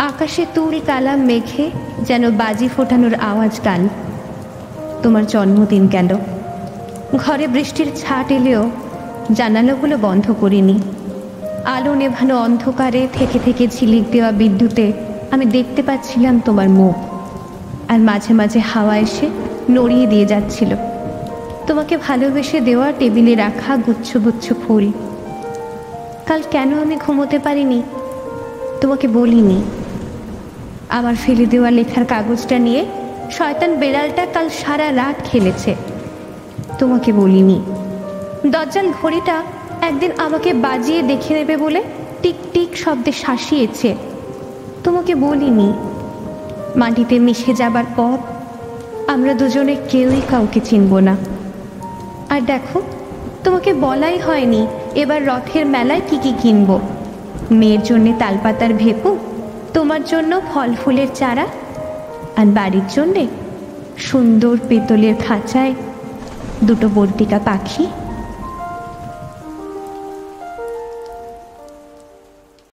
আকাশে তুল কালা মেঘে যেন বাজি ফোটানোর আওয়াজ গান। তোমার জন্মদিন গেল, ঘরে বৃষ্টির ছাট এলেও জানালাগুলো বন্ধ করিনি। আলো নেভানো অন্ধকারে থেকে থেকে ঝিলিক দেওয়া বিদ্যুতে আমি দেখতে পাচ্ছিলাম তোমার মুখ, আর মাঝে মাঝে হাওয়া এসে নড়িয়ে দিয়ে যাচ্ছিল তোমাকে ভালোবেসে দেওয়া টেবিলে রাখা গুচ্ছ গুচ্ছ ফুল। কাল কেন আমি ঘুমোতে পারিনি তোমাকে বলিনি। আমার ফেলে দেওয়া লেখার কাগজটা নিয়ে শয়তান বেড়ালটা কাল সারা রাত খেলেছে, তোমাকে বলিনি। দজ্জাল ঘড়িটা একদিন আমাকে বাজিয়ে দেখে নেবে বলে টিক টিক শব্দে শাসিয়েছে, তোমাকে বলিনি। মাটিতে মিশে যাবার পর আমরা দুজনে কেউই কাউকে চিনব না। আর দেখো, তোমাকে বলাই হয়নি এবার রথের মেলায় কি কি কিনব। মেয়ের জন্যে তালপাতার ভেপু, তোমার জন্য ফল ফুলের চারা, আর বাড়ির জন্যে সুন্দর পেতলের খাঁচায় দুটো বর্তিকা পাখি।